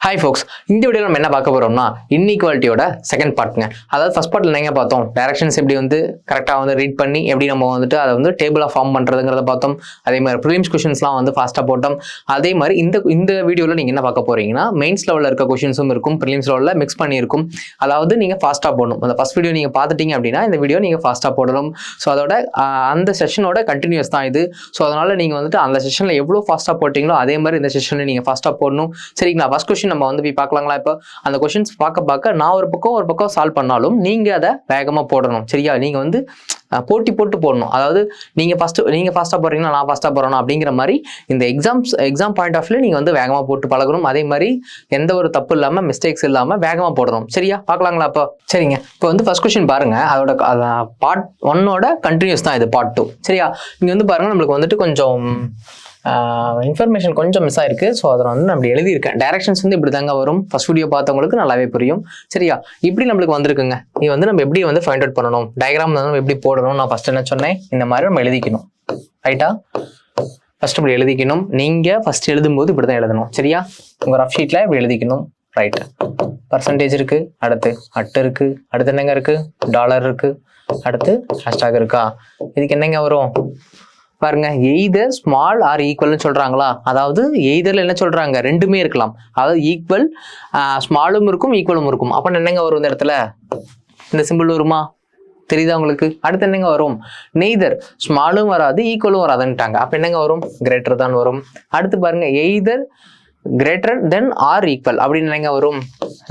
Hi ஃபோக்ஸ், இந்த வீடியோவில் நம்ம என்ன பார்க்க போகிறோம்னா இன்இக்வாலிட்டியோட செகண்ட் பார்ட்டுங்க. அதாவது ஃபர்ஸ்ட் பார்ட்டில் நீங்கள் பார்த்தோம் டைரக்ஷன்ஸ் எப்படி கரெக்டாக ரீட் பண்ணி எப்படி நம்ம அதை டேபிளாக ஃபார்ம் பண்ணுறதுங்கிறத பார்த்தோம். அதே மாதிரி ப்ரிலிம்ஸ் கொஷின்ஸ்லாம் ஃபாஸ்ட்டாக போட்டோம். அதே மாதிரி இந்த வீடியோவில் நீங்கள் என்ன பார்க்க போகிறீங்கன்னா மெயின்ஸ் லெவலில் இருக்க கொஷின்ஸும் இருக்கும், ப்ரிலிம்ஸ் லெவலில் மிக்ஸ் பண்ணியிருக்கும். அதாவது நீங்கள் ஃபாஸ்ட்டாக போடணும். அந்த ஃபஸ்ட் வீடியோ நீங்கள் பார்த்துட்டீங்க அப்படின்னா இந்த வீடியோ நீங்கள் ஃபாஸ்ட்டாக போடணும். ஸோ அதோட அந்த செஷனோட கண்டினியூஸ் தான் இது. ஸோ அதனால் நீங்கள் அந்த செஷனில் எவ்வளோ ஃபாஸ்ட்டாக போட்டிங்களோ அதே மாதிரி இந்த செஷனில் நீங்கள் ஃபாஸ்ட்டாக போடணும். சரிங்களா? ஃபஸ்ட் கொஷின் நம்ம போய் பார்க்கலாங்களா? இப்போ அந்த கொஸ்டின்ஸ் பார்க்க நான் ஒரு பக்கம் சால்வ் பண்ணாலும் நீங்க அதை வேகமா போடணும். சரியா? நீங்க போட்டி போட்டு போடணும். அதாவது நீங்க ஃபாஸ்டா போறீங்கன்னா நான் ஃபாஸ்டா போறேன் அப்படிங்கிற மாதிரி இந்த எக்ஸாம் பாயிண்ட் ஆஃப் வியூ நீங்க வேகமா போட்டு பழகணும். அதே மாதிரி எந்த ஒரு தப்பு இல்லாம மிஸ்டேக்ஸ் இல்லாம வேகமா போடணும். சரியா? பார்க்கலாங்களா? இப்போ சரிங்க. இப்போ ஃபர்ஸ்ட் கொஸ்டின் பாருங்க. அதோட பார்ட் 1ஓட கண்டினியூஸ் தான் இது பார்ட் 2. சரியா? இங்க பாருங்க நம்மளுக்கு கொஞ்சம் இன்ஃபர்மேஷன் கொஞ்சம் மிஸ் ஆயிருக்கு. ஸோ அதை நம்ம எழுதியிருக்கேன். டைரக்ஷன்ஸ் இப்படி தாங்க வரும். ஃபர்ஸ்ட் வீடியோ பார்த்தவங்களுக்கு நல்லாவே புரியும். சரியா? இப்படி நம்மளுக்கு வந்திருக்குங்க. நீ நம்ம எப்படி ஃபைண்ட் அவுட் பண்ணணும், டயக்ராம் நம்ம எப்படி போடணும். நான் ஃபர்ஸ்ட் என்ன சொன்னேன், இந்த மாதிரி நம்ம எழுதிக்கணும். ரைட்டா? ஃபர்ஸ்ட் இப்படி எழுதிக்கணும். நீங்க ஃபர்ஸ்ட் எழுதும்போது இப்படி தான் எழுதணும். சரியா? உங்க ரஃப் ஷீட்ல இப்படி எழுதிக்கணும். ரைட். பர்சன்டேஜ் இருக்கு, அடுத்து அட்டு இருக்கு, அடுத்து என்னங்க இருக்கு, டாலர் இருக்கு, அடுத்து ஹேஷ்டாக் இருக்கா. இதுக்கு என்னங்க வரும் பாருங்க. எய்தர் ஸ்மால் ஆர் ஈக்குவல்னு சொல்றாங்களா? அதாவது எய்தர்ல என்ன சொல்றாங்க, ரெண்டுமே இருக்கலாம். அதாவது ஈக்குவல் ஸ்மாலும் இருக்கும் ஈக்குவலும் இருக்கும். அப்ப என்னங்க வரும் இந்த இடத்துல, இந்த சிம்பிள் வருமா? தெரியுதா உங்களுக்கு? அடுத்து என்னங்க வரும், நெய்தர் ஸ்மாலும் வராது ஈக்குவலும் வராதுன்ட்டாங்க. அப்ப என்னங்க வரும், கிரேட்டர் தான் வரும். அடுத்து பாருங்க, either greater than or equal அப்படின்னு என்னங்க வரும்,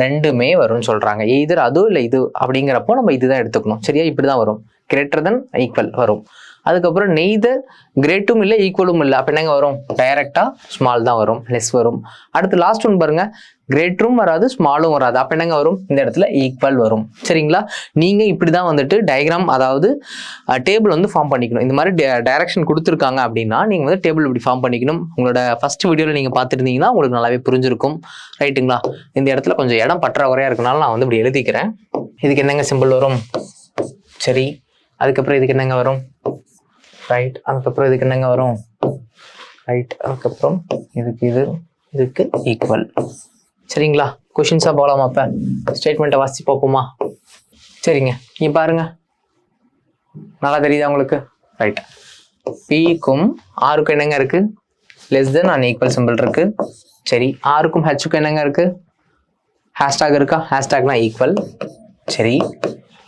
ரெண்டுமே வரும்னு சொல்றாங்க. எய்தர் அதுவும் இல்லை இது அப்படிங்கிறப்போ நம்ம இதுதான் எடுத்துக்கணும். சரியா? இப்படிதான் வரும், கிரேட்டர் தென் ஈக்குவல் வரும். அதுக்கப்புறம் நெய்தர் கிரேட்டும் இல்லை ஈக்குவலும் இல்லை. அப்போ என்னங்க வரும், டைரக்டா ஸ்மால் தான் வரும், லெஸ் வரும். அடுத்து லாஸ்ட் ஒன் பாருங்க, கிரேட்டரும் வராது ஸ்மாலும் வராது. அப்போ என்னங்க வரும், இந்த இடத்துல ஈக்குவல் வரும். சரிங்களா? நீங்க இப்படிதான் டயக்ராம், அதாவது டேபிள் ஃபார்ம் பண்ணிக்கணும். இந்த மாதிரி டைரக்ஷன் கொடுத்துருக்காங்க அப்படின்னா நீங்க டேபிள் இப்படி ஃபார்ம் பண்ணிக்கணும். உங்களோட ஃபர்ஸ்ட் வீடியோவில் நீங்க பார்த்துருந்தீங்கன்னா உங்களுக்கு நல்லாவே புரிஞ்சிருக்கும். ரைட்டுங்களா? இந்த இடத்துல கொஞ்சம் இடம் பற்றாக்குறையா இருக்கனால நான் இப்படி எழுதிக்கிறேன். இதுக்கு என்னங்க சிம்பிள் வரும், சரி. அதுக்கப்புறம் இதுக்கு என்னங்க வரும், ரைட். அதுக்கப்புறம் இதுக்கு என்னங்க வரும், ரைட். அதுக்கப்புறம் இதுக்கு ஈக்குவல். சரிங்களா? கொஷின்ஸா போகலாமா? அப்ப ஸ்டேட்மெண்ட்டை வாசிச்சு பார்ப்போமா? சரிங்க. நீ பாருங்க, நல்லா தெரியுதா உங்களுக்கு? ரைட். பிக்கும் ஆருக்கும் என்னங்க இருக்கு, less then and equal simple இருக்கு. சரி. ஆருக்கும் ஹெச்சுக்கும் என்னங்க இருக்கு, ஹேஷ்டாக் இருக்கா, ஹேஷ்டாக்னா ஈக்குவல். சரி.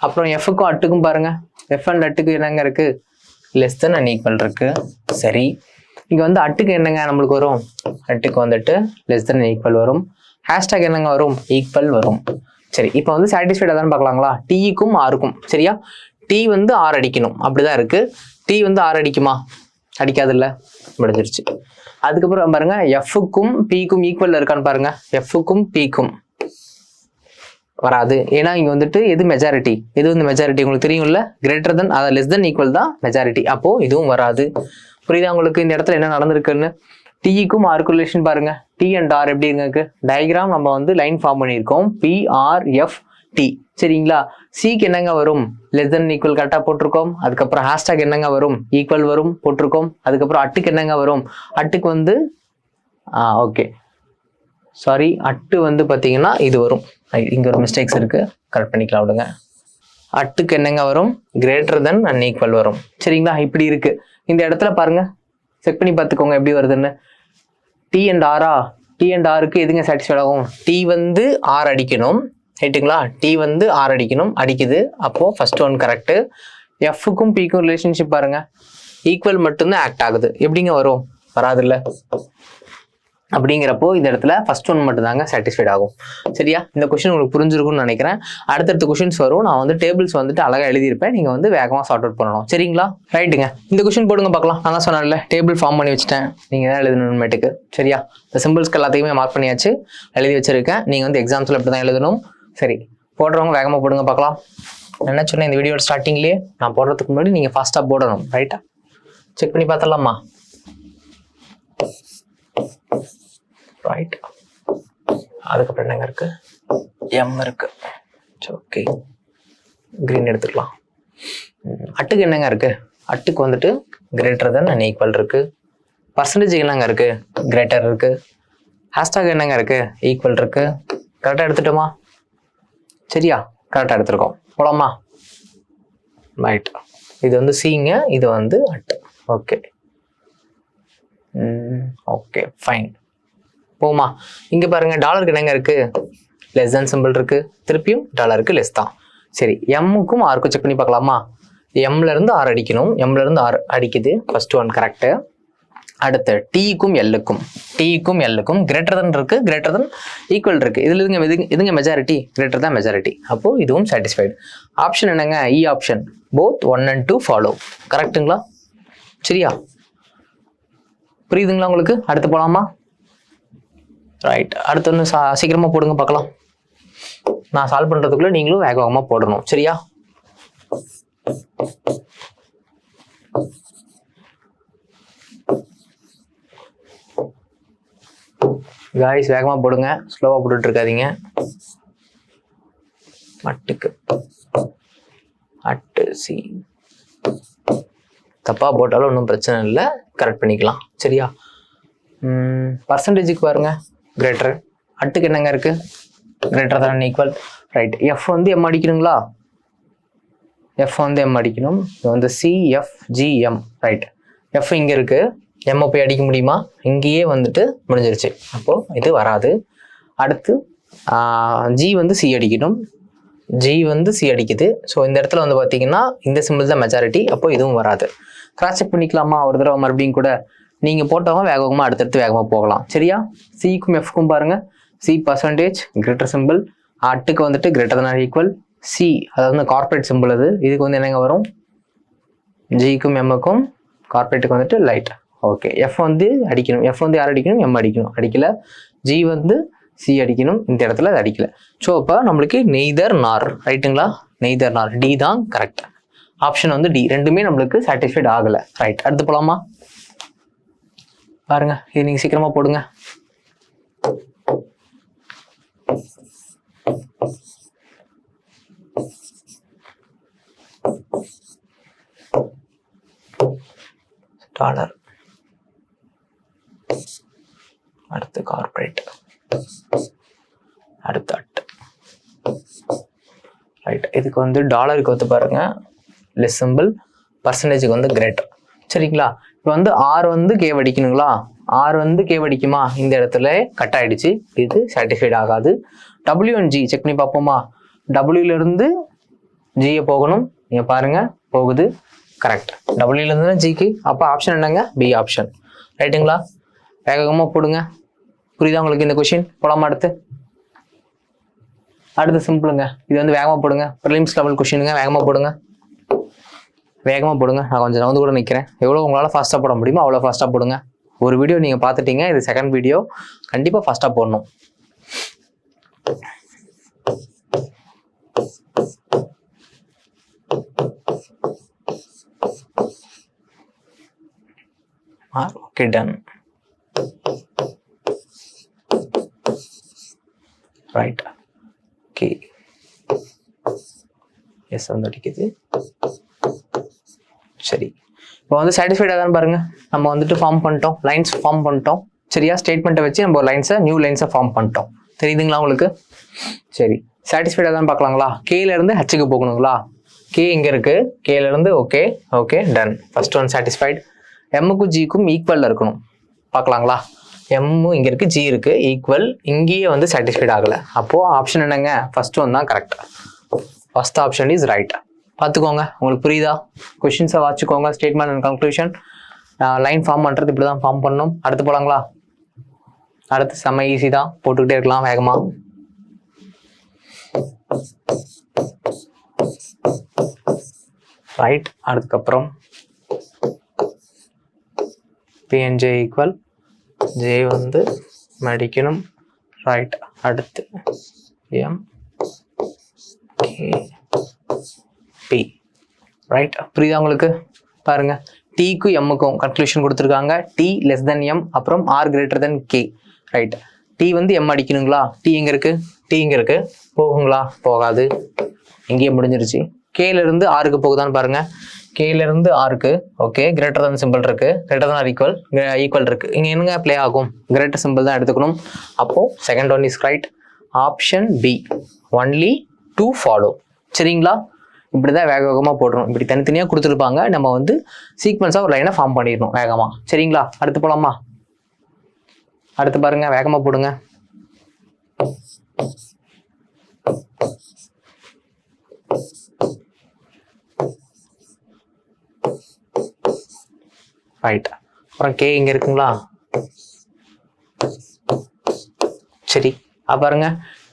அப்புறம் எஃப்க்கும் அட்டுக்கும் பாருங்க, எஃப் அண்ட் அட்டுக்கு என்னங்க இருக்கு, லெஸ் தென் அண்ட் ஈக்குவல் இருக்கு. சரி. இங்க அட்டுக்கு என்னங்க நம்மளுக்கு வரும், அட்டுக்கு லெஸ் தென் ஈக்குவல் வரும். ஹேஷ்டாக் என்னங்க வரும், ஈக்குவல் வரும். சரி. இப்போ சாட்டிஸ்ஃபைடா தான் பார்க்கலாங்களா? டீக்கும் ஆருக்கும். சரியா? டி ஆர் அடிக்கணும், அப்படிதான் இருக்கு. டி ஆர் அடிக்குமா, அடிக்காது இல்ல, முடிஞ்சிருச்சு. அதுக்கப்புறம் பாருங்க, எஃப்க்கும் பிக்கும் ஈக்குவல் இருக்கான்னு பாருங்க. எஃப்க்கும் பிக்கும் வராது. ஏன்னா இங்க எது மெஜாரிட்டி, எது மெஜாரிட்டி உங்களுக்கு தெரியும்ல, கிரேட்டர் தென் அதாவது லெஸ் தென் ஈக்குவல் தான் மெஜாரிட்டி. அப்போ இதுவும் வராது. புரியுதா உங்களுக்கு இந்த இடத்துல என்ன நடந்திருக்குன்னு? டீக்கும் ஆருக்கும் ரிலேஷன் பாருங்க. டி அண்ட் ஆர் எப்படி இருக்கு டயக்ராம், நம்ம லைன் ஃபார்ம் பண்ணியிருக்கோம், PRFT. சரிங்களா? சிக்கு என்னங்க வரும், லெஸ் தென் ஈக்குவல் கரெக்டா போட்டிருக்கோம். அதுக்கப்புறம் ஹேஷ்டாக் என்னங்க வரும், ஈக்குவல் வரும் போட்டிருக்கோம். அதுக்கப்புறம் அட்டுக்கு என்னங்க வரும், அட்டுக்கு ஓகே சாரி, அட்டு பார்த்தீங்கன்னா இது வரும். இங்க ஒரு மிஸ்டேக்ஸ் இருக்கு, கரெக்ட் பண்ணிக்கலாம் விடுங்க. அட்டுக்கு என்னங்க வரும், கிரேட்டர் தென் அண்ட் ஈக்குவல் வரும். சரிங்களா? இப்படி இருக்கு. இந்த இடத்துல பாருங்க, செக் பண்ணி பார்த்துக்கோங்க எப்படி வருதுன்னு. டி அண்ட் ஆரா, டி அண்ட் ஆருக்கு எதுங்க சாட்டிஸ்ஃபைட் ஆகும், டி ஆர் அடிக்கணும். ரைட்டுங்களா? டி ஆர் அடிக்கணும், அடிக்குது. அப்போ ஃபர்ஸ்ட் ஒன் கரெக்ட். எஃப்க்கும் பிக்கும் ரிலேஷன்ஷிப் பாருங்க, ஈக்குவல் மட்டும்தான் ஆக்ட் ஆகுது. எப்படிங்க வரும், வராது இல்ல. அப்படிங்கிறப்போ இந்த இடத்துல ஃபர்ஸ்ட் ஒன் மட்டும் தாங்க சாட்டிஸ்ஃபைட் ஆகும். சரியா? இந்த கொஸ்டின் உங்களுக்கு புரிஞ்சிருக்கும்னு நினைக்கிறேன். அடுத்தடுத்த கொஸ்டின்ஸ் வரும். நான் டேபிள்ஸ் அழகா எழுதியிருப்பேன். நீங்க வேகமா சார்ட் அவுட் பண்ணணும். சரிங்களா? ரைட்டுங்க. இந்த கொஸ்டின் போடுங்க பார்க்கலாம். நான் தான் சொன்னேன்ல, டேபிள் ஃபார்ம் பண்ணி வச்சுட்டேன். நீங்க தான் எழுதணுமேட்டுக்கு. சரியா? இந்த சிம்பிள்ஸ்க்கு எல்லாத்தையுமே மார்க் பண்ணியாச்சு, எழுதி வச்சிருக்கேன். நீங்க எக்ஸாம்ஸ்ல இப்படி தான் எழுதணும். சரி, போடுறவங்க வேகமா போடுங்க பார்க்கலாம். என்ன சொன்னேன் இந்த வீடியோட ஸ்டார்டிங்லேயே, நான் போடுறதுக்கு முன்னாடி நீங்க ஃபாஸ்டா போடணும். ரைட்டா? செக் பண்ணி பார்த்தலாமா? ரைட். அதுக்கப்புறம் என்னங்க இருக்கு, எம் இருக்கு. ஓகே, கிரீன் எடுத்துக்கலாம். அட்டுக்கு என்னங்க இருக்கு, அட்டுக்கு கிரேட்டர் தென் அண்ட் ஈக்குவல் இருக்கு. பர்சன்டேஜ் என்னங்க இருக்கு, கிரேட்டர் இருக்கு. ஹேஷ்டாக் என்னங்க இருக்கு, ஈக்குவல் இருக்கு. கரெக்டாக எடுத்துட்டோமா? சரியா, கரெக்டாக எடுத்துருக்கோம். போலாமா? ரைட். இது வந்து சிங்க, இது வந்து அட். Okay okay fine. போமா. இங்கே பாருங்க டாலருக்கு என்னங்க இருக்கு, லெஸ் தேன் சிம்பிள் இருக்கு, திருப்பியும் டாலருக்கு லெஸ் தான். சரி, எம்முக்கும் ஆருக்கும் செக் பண்ணி பார்க்கலாமா? எம்ல இருந்து ஆர் அடிக்கணும், எம்ல இருந்து ஆர் அடிக்குது, ஃபர்ஸ்ட் ஒன் கரெக்டு. அடுத்து டீக்கும் எல்லுக்கும் கிரேட்டர் தன் இருக்கு, கிரேட்டர் தன் ஈக்குவல் இருக்கு. இதுல இதுங்க மெஜாரிட்டி, கிரேட்டர் தான் மெஜாரிட்டி. அப்போ இதுவும் சாட்டிஸ்ஃபைடு. ஆப்ஷன் என்னங்க, இ ஆப்ஷன், போத் 1 and 2 ஃபாலோ. கரெக்டுங்களா? சரியா, புரியுதுங்களா உங்களுக்கு? அடுத்து போலாமா? ரைட். அடுத்து ஒன்று சீக்கிரமா போடுங்க பார்க்கலாம். நான் சால்வ் பண்றதுக்குள்ள நீங்களும் வேகமா போடணும். சரியா? காய்ஸ் வேகமா போடுங்க, ஸ்லோவா போட்டுட்டு இருக்காதீங்க. அட்டுக்கு அட்டு சி தப்பா போட்டாலும் ஒன்றும் பிரச்சனை இல்லை, கரெக்ட் பண்ணிக்கலாம். சரியா? பர்சன்டேஜுக்கு பாருங்க, கிரேட்டர். அட்டுக்கு என்னங்க இருக்கு, greater than equal. Right. F வந்து எம் அடிக்கணுங்களா? எஃப் வந்து எம் அடிக்கணும். இது வந்து சிஎஃப்ஜிஎம். ரைட். எஃப் இங்க இருக்கு, எம்ஐ போய் அடிக்க முடியுமா? இங்கேயே வந்துட்டு முடிஞ்சிருச்சு, அப்போ இது வராது. அடுத்து ஜி வந்து சி அடிக்கணும், ஜி வந்து சி அடிக்குது. ஸோ இந்த இடத்துல வந்து பார்த்தீங்கன்னா இந்த சிம்பிள் தான் மெஜாரிட்டி, அப்போ இதுவும் வராது. கிராஸ் செக் பண்ணிக்கலாமா ஒரு தடவை மறுபடியும் கூட? நீங்கள் போட்டவங்க வேகமாக அடுத்தடுத்து வேகமாக போகலாம். சரியா? சிக்கும் எஃப்க்கும் பாருங்க, சி பர்சன்டேஜ் கிரேட்டர் சிம்பிள், அட்டுக்கு வந்துட்டு கிரேட்டர் தான் ஈக்குவல். சி அதாவது வந்து கார்பரேட் சிம்பிள், அது இதுக்கு வந்து என்னங்க வரும், ஜிக்கும் எம்முக்கும், கார்பரேட்டுக்கு வந்துட்டு லைட். ஓகே. எஃப் வந்து அடிக்கணும், எஃப் வந்து யார் அடிக்கணும், எம் அடிக்கணும், அடிக்கல. ஜி வந்து சி அடிக்கணும், இந்த இடத்துல அது அடிக்கல. ஸோ அப்போ நம்மளுக்கு நெய்தர் நார். ரைட்டுங்களா? நெய்தர் நார், டி தான் கரெக்ட். ஆப்ஷன் வந்து டி, ரெண்டுமே நம்மளுக்கு சாட்டிஸ்ஃபைட் ஆகலை. ரைட். அடுத்து போலாமா? பாருங்க, இது நீங்க சீக்கிரமா போடுங்க. டாலர், அடுத்து கார்பரேட், அடுத்து அட். ரைட். இதுக்கு வந்து டாலருக்கு வந்து பாருங்க லெஸ் சிம்பிள், பர்சன்டேஜுக்கு வந்து கிரேட்டர். சரிங்களா? இப்போ வந்து ஆர் வந்து கேவ் அடிக்கணுங்களா? ஆர் வந்து கேவ் அடிக்குமா? இந்த இடத்துல கட் ஆயிடுச்சு, இது சாட்டிஸ்ஃபைட் ஆகாது. டபிள்யூ அண்ட் ஜி செக் பண்ணி பார்ப்போமா? டபிள்யூல இருந்து ஜியை போகணும், நீங்க பாருங்க போகுது, கரெக்ட். டபிள்யூல இருந்து ஜிக்கு, அப்போ ஆப்ஷன் என்னங்க, பி ஆப்ஷன். ரைட்டுங்களா? வேகமாக போடுங்க. புரியுதா உங்களுக்கு இந்த கொஸ்டின்? போலாமா? அடுத்து சிம்பிளுங்க, இது வந்து வேகமாக போடுங்க. ப்ரிலிம்ஸ் லெவல் கொஸ்டினுங்க, வேகமாக போடுங்க, வேகமாக போடுங்க. நான் கொஞ்சம் நகர்ந்து கூட நிற்கிறேன். எவ்வளோ உங்களால் ஃபாஸ்ட்டாக போட முடியுமோ அவ்வளோ ஃபாஸ்ட்டாக போடுங்க. ஒரு வீடியோ நீங்கள் பார்த்துட்டீங்க, இது செகண்ட் வீடியோ, கண்டிப்பாக ஃபாஸ்ட்டாக போடணும். Okay, done. Right. Okay, S வந்து அடிக்குது. சரி, இப்போ வந்து சாட்டிஸ்ஃபைடாக தான் பாருங்க. நம்ம வந்துட்டு ஃபார்ம் பண்ணிட்டோம், லைன்ஸ் ஃபார்ம் பண்ணிட்டோம். சரியா? ஸ்டேட்மெண்ட்டை வச்சு நம்ம லைன்ஸை, நியூ லைன்ஸை ஃபார்ம் பண்ணிட்டோம். தெரியுதுங்களா உங்களுக்கு? சரி, சாட்டிஸ்ஃபைடாக தான் பார்க்கலாங்களா? கேல இருந்து ஹச்சுக்கு போகணுங்களா? கே இங்கே இருக்கு, கேல இருந்து okay okay done. First one satisfied. எம்முக்கும் ஜிக்கும் ஈக்குவலில் இருக்கணும், பார்க்கலாங்களா? எம்மு இங்கே இருக்குது, ஜி இருக்குது, ஈக்குவல். இங்கேயே வந்து சாட்டிஸ்ஃபைட் ஆகலை, அப்போது ஆப்ஷன் என்னங்க, ஃபர்ஸ்ட் ஒன் தான் correct. First option is right. பார்த்துக்கோங்க, உங்களுக்கு புரியுதா? கொஷின்ஸை வாட்சிக்கோங்க. Statement and conclusion, line form பண்ணுறது இப்படி தான் ஃபார்ம் பண்ணணும். அடுத்து போகலாங்களா? அடுத்து செம்ம ஈஸி தான், போட்டுக்கிட்டே இருக்கலாம் வேகமாக. ரைட். அதுக்கப்புறம் பிஎன்ஜே ஈக்குவல், ஜே வந்து மடிக்கணும். ரைட். அடுத்து எம் கே பி. ரைட். புரியுதா உங்களுக்கு? பாருங்க, டீக்கும் எம்முக்கும் கன்க்ளூஷன் கொடுத்துருக்காங்க. டி லெஸ் தென் எம், அப்புறம் R greater than K. Right. T வந்து எம் அடிக்கணுங்களா? டி எங்க இருக்கு? டி இங்க இருக்கு, போகுங்களா? போகாது, இங்கேயே முடிஞ்சிருச்சு. கேல இருந்து ஆருக்கு போகுதான்னு பாருங்க. கேலேருந்து ஆருக்கு ஓகே கிரேட்டர் தன் சிம்பிள் இருக்கு, கிரேட்டர் தன் ஆர் ஈக்குவல் இருக்கு. இங்கே என்னங்க ப்ளே ஆகும், கிரேட்டர் சிம்பிள் தான் எடுத்துக்கணும். அப்போது second one is right. Option be only to follow. சரிங்களா, இப்படி தான் வேக வேகமாக போடணும். இப்படி தனித்தனியாக கொடுத்துருப்பாங்க, நம்ம வந்து சீக்வன்ஸாக ஒரு லைனை ஃபார்ம் பண்ணிடணும் வேகமாக. சரிங்களா, அடுத்து போகலாமா? அடுத்து பாருங்க, வேகமாக போடுங்க. ரைட், அப்புறம் கே இங்கே இருக்குங்களா? சரி, பாருங்க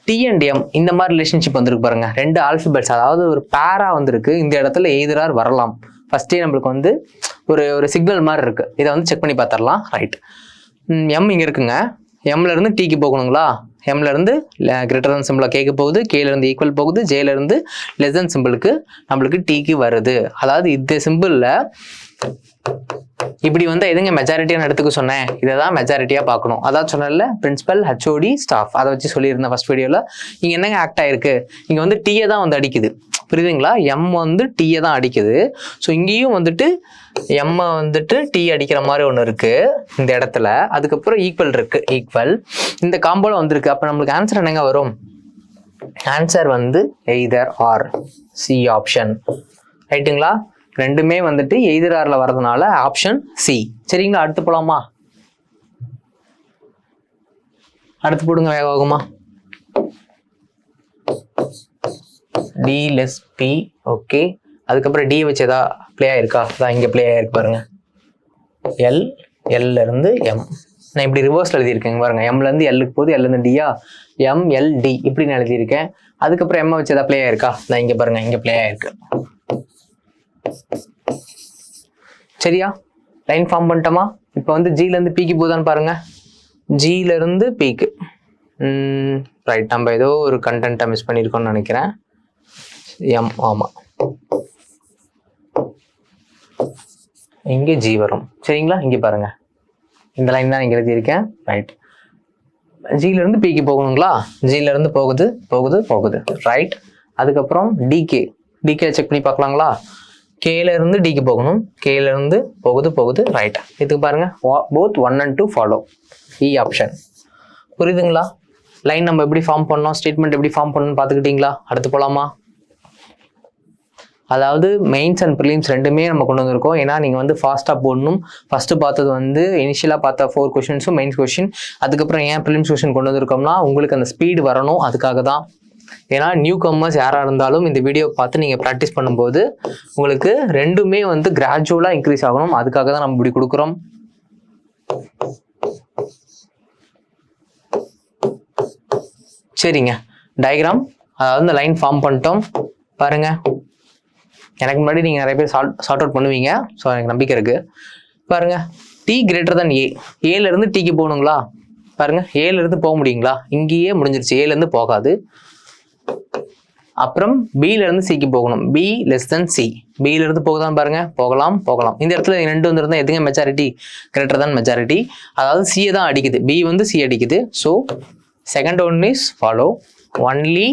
டி அண்ட் எம் இந்த மாதிரி ரிலேஷன்ஷிப் வந்துருக்கு பாருங்க. ரெண்டு ஆல்ஃபபெட்ஸ், அதாவது ஒரு பேரா வந்திருக்கு. இந்த இடத்துல எய்தரார் வரலாம். ஃபர்ஸ்டே நம்மளுக்கு வந்து ஒரு சிக்னல் மாதிரி இருக்கு. இதை வந்து செக் பண்ணி பார்த்துடலாம். ரைட், எம் இங்கே இருக்குங்க. எம்ல இருந்து டிக்கு போகணுங்களா? எம்ல இருந்து கிரேட்டர் தன் சிம்பிளா கேக்கு போகுது, கேல இருந்து ஈக்குவல் போகுது, ஜேல இருந்து லெஸ் தன் சிம்பிளுக்கு நம்மளுக்கு டிக்கு வருது. அதாவது இந்த சிம்பிள்ல இப்படி வந்து எதுங்க மெஜாரிட்டியான எடுத்துக்க சொன்னேன், இதை தான் மெஜாரிட்டியா பார்க்கணும். அதாவது சொன்னல பிரின்சிபல், ஹெச்ஓடி, ஸ்டாஃப், அதை வச்சு சொல்லியிருந்தேன் ஃபர்ஸ்ட் வீடியோல. இங்க என்னங்க ஆக்ட் ஆயிருக்கு, இங்க வந்து டீயை தான் வந்து அடிக்குது. புரியுதுங்களா? எம் வந்து டீயை தான் அடிக்குது. ஸோ இங்கேயும் வந்துட்டு எம் வந்துட்டு டீ அடிக்கிற மாதிரி ஒன்று இருக்கு இந்த இடத்துல. அதுக்கப்புறம் ஈக்குவல் இருக்கு, ஈக்குவல் இந்த காம்போல வந்திருக்கு. அப்போ நம்மளுக்கு ஆன்சர் என்னங்க வரும்? ஆன்சர் வந்து எய்தர் ஆர், சி ஆப்ஷன். ரைட்டுங்களா? ரெண்டுமே வந்துட்டு எய்தர் ஆர்ல வர்றதுனால ஆப்ஷன் சி. சரிங்களா, அடுத்து போலாமா? அடுத்து போடுங்க வேகமா. T less P okay. அதுக்கப்புறம் டி வச்சு ஏதா பிளே ஆயிருக்கா? அதான் இங்கே பிளே ஆயிருக்கு பாருங்க. எல்ல இருந்து எம். நான் இப்படி ரிவர்ஸ்ல எழுதியிருக்கேன் பாருங்க. எம்ல இருந்து எல்லுக்கு போகுது, எல்ல இருந்து டியா, எம் எல் டி இப்படி நான் எழுதியிருக்கேன். அதுக்கப்புறம் எம் வச்சு ஏதா பிளே ஆயிருக்கா? நான் இங்க பாருங்க, இங்க பிளே ஆயிருக்கு. சரியா, லைன் ஃபார்ம் பண்ணிட்டோமா? இப்போ வந்து ஜில இருந்து பிக்கு போதான்னு பாருங்க. ஜில இருந்து பிக்கு. ரைட், நம்ம ஏதோ ஒரு கண்டென்ட்டை மிஸ் பண்ணியிருக்கோம்னு நினைக்கிறேன். எம், ஆமா, இங்கே ஜி வரும். சரிங்களா, இங்கே பாருங்க, இந்த லைன் தான் இங்கே எழுதியிருக்கேன். ரைட், ஜில இருந்து பிக்கு போகணுங்களா? ஜில இருந்து போகுது போகுது போகுது. ரைட், அதுக்கப்புறம் டிகே, டிகே செக் பண்ணி பார்க்கலாங்களா? கேல இருந்து டிக்கு போகணும், கேல இருந்து போகுது போகுது. ரைட், இதுக்கு பாருங்க both 1 and 2 follow, E option. புரியுதுங்களா? லைன் நம்ம எப்படி ஃபார்ம் பண்ணோம், ஸ்டேட்மெண்ட் எப்படி ஃபார்ம் பண்ணணும்னு பார்த்துக்கிட்டீங்களா? அடுத்து போகலாமா? அதாவது மெயின்ஸ் அண்ட் ப்ரிலிம்ஸ் ரெண்டுமே நம்ம கொண்டு வந்திருக்கோம். ஏன்னா நீங்கள் வந்து ஃபாஸ்ட்டாக போடணும். ஃபஸ்ட்டு பார்த்தது வந்து இனிஷியலாக பார்த்த 4 கொஷின்ஸும் மெயின்ஸ் கொஷின். அதுக்கப்புறம் ஏன் ப்ரிலிம்ஸ் கொஷின் கொண்டு வந்திருக்கோம்னா உங்களுக்கு அந்த ஸ்பீடு வரணும், அதுக்காக தான். ஏன்னா நியூ கம்மர்ஸ் யாராக இருந்தாலும் இந்த வீடியோ பார்த்து நீங்கள் ப்ராக்டிஸ் பண்ணும்போது உங்களுக்கு ரெண்டுமே வந்து கிராஜுவலாக இன்க்ரீஸ் ஆகணும். அதுக்காக தான் நம்ம இப்படி கொடுக்குறோம். சரிங்க, டயக்ராம் அதாவது இந்த லைன் ஃபார்ம் பண்ணிட்டோம் பாருங்க. எனக்கு முன்னாடி நீங்கள் நிறைய பேர் சார்ட் அவுட் பண்ணுவீங்க, ஸோ எனக்கு நம்பிக்கை இருக்கு. பாருங்க, டி கிரேட்டர் தன் ஏ, ஏல இருந்து டிக்கு போகணுங்களா? பாருங்க, ஏல இருந்து போக முடியுங்களா? இங்கேயே முடிஞ்சிருச்சு, ஏல இருந்து போகாது. அப்புறம் பில இருந்து சிக்கு போகணும், பி லெஸ் தென் சி. பில இருந்து போகுதான் பாருங்க, போகலாம் போகலாம். இந்த இடத்துல ரெண்டு வந்துருந்தா எதுங்க மெஜாரிட்டி? Greater than majority. அதாவது சியை தான் அடிக்குது, பி வந்து சி அடிக்குது. So second one is follow, only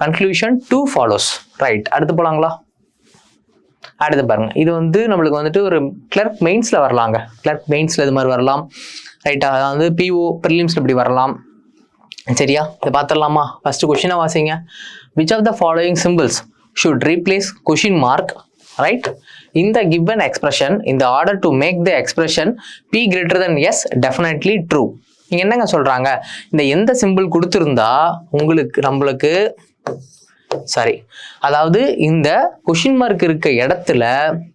conclusion 2 follows. Right, அடுத்து போலாங்களா? அடுத்து பாருங்க, இது வந்து நம்மளுக்கு வந்துட்டு ஒரு கிளர்க் மெயின்ஸ்ல வரலாங்க. கிளர்க் மெயின்ஸ்ல இது மாதிரி வரலாம். ரைட்டா, அதாவது பிஓ ப்ரிலிம்ஸ்ல இப்படி வரலாம். சரியா, இதை பார்த்துடலாமா? ஃபர்ஸ்ட் கொஸ்டினை வாசிங்க. Which of the following symbols should replace question mark right in the given expression in the order to make the expression p greater than s definitely true. நீங்க என்னங்க சொல்றாங்க? இந்த எந்த சிம்பிள் கொடுத்திருந்தா உங்களுக்கு நம்மளுக்கு அதாவது இந்த கொஷின் மார்க் இருக்க இடத்துல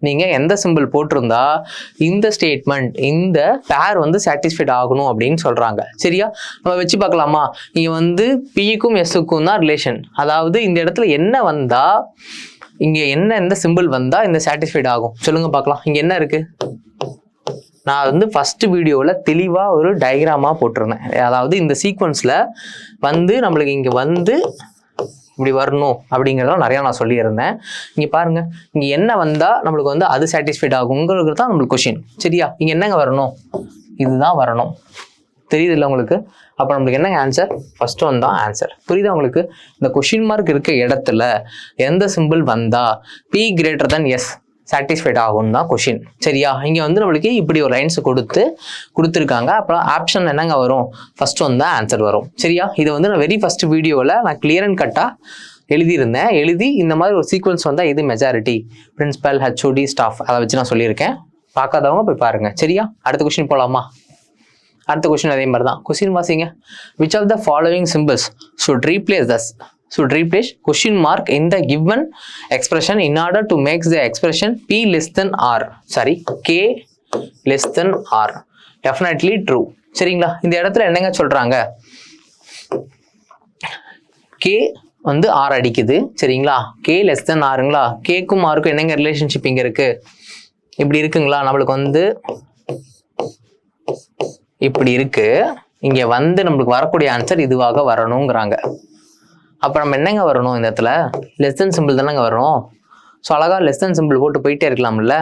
நீங்க எந்த சிம்பிள் போட்டிருந்தா இந்த ஸ்டேட்மெண்ட் இந்த பேர் வந்து சாட்டிஸ்ஃபைட் ஆகணும் அப்படின்னு சொல்றாங்க. சரியா, நம்ம வச்சு பார்க்கலாமா? இங்க வந்து பிக்கும் எஸ்ஸுக்கும் தான் ரிலேஷன். அதாவது இந்த இடத்துல என்ன வந்தா இங்க எந்த சிம்பிள் வந்தா இந்த சாட்டிஸ்ஃபைட் ஆகும் சொல்லுங்க பார்க்கலாம். இங்க என்ன இருக்கு? நான் வந்து ஃபர்ஸ்ட் வீடியோவில் தெளிவாக ஒரு டயக்ராமாக போட்டிருந்தேன். அதாவது இந்த சீக்வன்ஸில் வந்து நம்மளுக்கு இங்கே வந்து இப்படி வரணும் அப்படிங்கிறதெல்லாம் நிறையா நான் சொல்லியிருந்தேன். இங்கே பாருங்கள், இங்கே என்ன வந்தால் நம்மளுக்கு வந்து அது சாட்டிஸ்ஃபைட் ஆகுங்கிறது தான் நம்மளுக்கு கொஷின். சரியா, இங்கே என்னங்க வரணும்? இதுதான் வரணும். தெரியுது இல்லை உங்களுக்கு? அப்போ நம்மளுக்கு என்னங்க ஆன்சர்? ஃபர்ஸ்ட் ஒன் தான் ஆன்சர். புரியுதா உங்களுக்கு? இந்த கொஷின் மார்க் இருக்க இடத்துல எந்த சிம்பிள் வந்தால் B greater than S satisfied ஆகும்னு தான் கொஷின். சரியா? இங்கே வந்து நம்மளுக்கு இப்படி ஒரு லைன்ஸ் கொடுத்துருக்காங்க. அப்புறம் ஆப்ஷன் என்னங்க வரும்? ஃபர்ஸ்ட் ஒன் தான் ஆன்சர் வரும். சரியா? இது வந்து நான் வெரி ஃபர்ஸ்ட் வீடியோவில் நான் கிளியர் அண்ட் கட்டாக எழுதி இந்த மாதிரி ஒரு சீக்வன்ஸ் வந்தால் இது மெஜாரிட்டி, பிரின்சிபல், ஹெச்ஓடி, ஸ்டாஃப், அதை வச்சு நான் சொல்லியிருக்கேன். பார்க்காதவங்க போய் பாருங்க. சரியா? அடுத்த கொஸ்டின் போகலாமா? அடுத்த கொஸ்டின் அதே மாதிரி தான். கொஸ்டின் வாசிங்க. Which of the following symbols should replace question mark in the given expression in order to make the expression p less than r, sorry, k less than r? Definitely true. சரிங்களா? இந்த இடத்துல என்னங்க சொல்றாங்க? k வந்து R அடிக்குது. சரிங்களா? K less than ஆறுங்களா? கேக்கும் ஆருக்கும் என்னங்க ரிலேஷன்ஷிப் இங்கே இருக்கு? இப்படி இருக்குங்களா? நம்மளுக்கு வந்து இப்படி இருக்கு. இங்கே வந்து நம்மளுக்கு வரக்கூடிய ஆன்சர் இதுவாக வரணுங்கிறாங்க. அப்போ நம்ம என்னங்க வரணும்? இந்த இடத்துல லெஸ் தென் சிம்பிள் தானேங்க வரணும். ஸோ அழகா லெஸ் தென் சிம்பிள் போட்டு போயிட்டே இருக்கலாம்ல.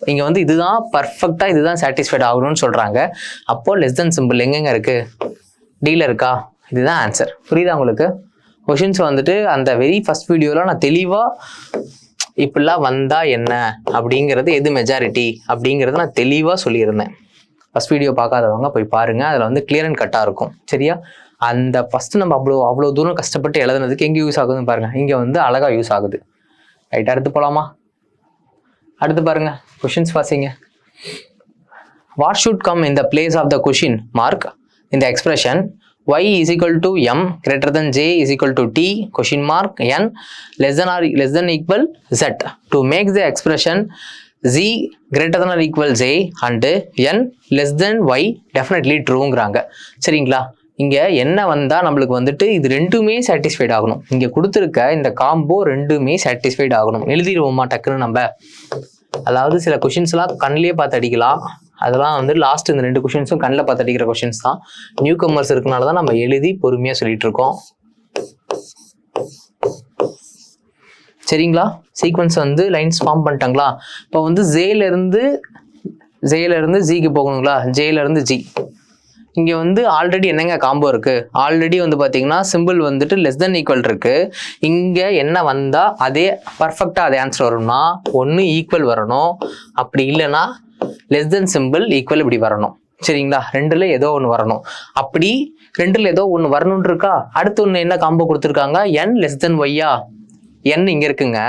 இங்கே வந்து இதுதான் பர்ஃபெக்டாக இதுதான் சாட்டிஸ்ஃபைட் ஆகணும்னு சொல்கிறாங்க. அப்போது லெஸ் தென் சிம்பிள் எங்கெங்க இருக்கு? டீல இருக்கா? இதுதான் ஆன்சர். புரியுதா உங்களுக்கு? கொஷின்ஸ் வந்துட்டு அந்த வெரி ஃபர்ஸ்ட் வீடியோவில் நான் தெளிவாக இப்படிலாம் வந்தால் என்ன அப்படிங்கிறது, எது மெஜாரிட்டி அப்படிங்கிறத நான் தெளிவாக சொல்லியிருந்தேன். ஃபர்ஸ்ட் வீடியோ பார்க்காதவங்க போய் பாருங்கள். அதில் வந்து கிளியர் அண்ட் கட்டாக இருக்கும். சரியா? அந்த ஃபஸ்ட்டு நம்ம அவ்வளோ தூரம் கஷ்டப்பட்டு எழுதுனதுக்கு எங்கே யூஸ் ஆகுதுன்னு பாருங்கள். இங்கே வந்து அழகாக யூஸ் ஆகுது. ரைட், அடுத்து போகலாமா? அடுத்து பாருங்கள். கொஷின்ஸ் வாசிங்க. What should come in the place of the question mark இந்த expression y is equal to m greater than j is equal to t question mark n less than or less than equal z to make the expression z greater than or equal j and n less than y definitely trueங்கறாங்க. சரிங்களா? இங்க என்ன வந்தா நம்மளுக்கு வந்துட்டு இது ரெண்டுமே satisfied ஆகணும். இங்க கொடுத்திருக்க இந்த காம்போ ரெண்டுமே சாட்டிஸ்ஃபைட் ஆகணும். எழுதிடுவோமா டக்குன்னு நம்ம? அதாவது சில கொஷின்ஸ்லாம் கண்ணிலே பார்த்து அடிக்கலாம். அதெல்லாம் வந்து லாஸ்ட் இந்த 2 கொஷின்ஸும் கண்ணில் பார்த்து அடிக்கிற கொஷின்ஸ் தான். நியூ கமர்ஸ் இருக்கனால தான் நம்ம எழுதி பொறுமையாக சொல்லிட்டு இருக்கோம். சரிங்களா? சீக்வன்ஸ் வந்து லைன்ஸ் ஃபார்ம் பண்ணிட்டாங்களா? இப்போ வந்து ஜேல இருந்து ஜிக்கு போகணுங்களா? ஜேல இருந்து ஜி. இங்கே வந்து ஆல்ரெடி என்னங்க காம்போ இருக்கு? ஆல்ரெடி வந்து பார்த்தீங்கன்னா சிம்பிள் வந்துட்டு லெஸ் தென் ஈக்குவல் இருக்கு. இங்கே என்ன வந்தால் அதே பர்ஃபெக்டாக அதே ஆன்சர் வரும்னா ஒன்று ஈக்குவல் வரணும், அப்படி இல்லைன்னா லெஸ் தென் சிம்பிள் ஈக்குவல் இப்படி வரணும். சரிங்களா? ரெண்டுல ஏதோ ஒன்று வரணும். அப்படி ரெண்டுல ஏதோ ஒன்று வரணும்னு இருக்கா? அடுத்து ஒன்று என்ன காம்போ கொடுத்துருக்காங்க? n லெஸ் தென் ஒய்யா? n இங்கே இருக்குங்க,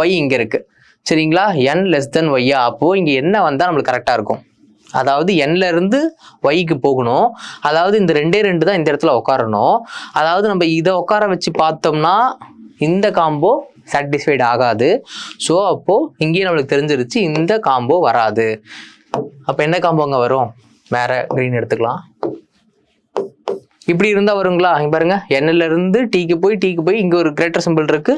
ஒய் இங்கே இருக்கு. சரிங்களா? n லெஸ் தென் ஒய்யா? அப்போது இங்கே என்ன வந்தால் நம்மளுக்கு கரெக்டாக இருக்கும்? அதாவது nல இருந்து ஒய்க்கு போகணும். அதாவது இந்த 2 தான் இந்த இடத்துல உட்காரணும். அதாவது நம்ம இதை உட்கார வச்சு பார்த்தோம்னா இந்த காம்போ சாட்டிஸ்ஃபைட் ஆகாது. ஸோ அப்போது இங்கேயும் நம்மளுக்கு தெரிஞ்சிருச்சு இந்த காம்போ வராது. அப்போ என்ன காம்போ அங்கே வரும்? வேற கிரீன் எடுத்துக்கலாம். இப்படி இருந்தால் வருங்களா? இங்கே பாருங்க, என்ல இருந்து டீக்கு போய் இங்கே ஒரு கிரேட்டர் சிம்பிள் இருக்கு,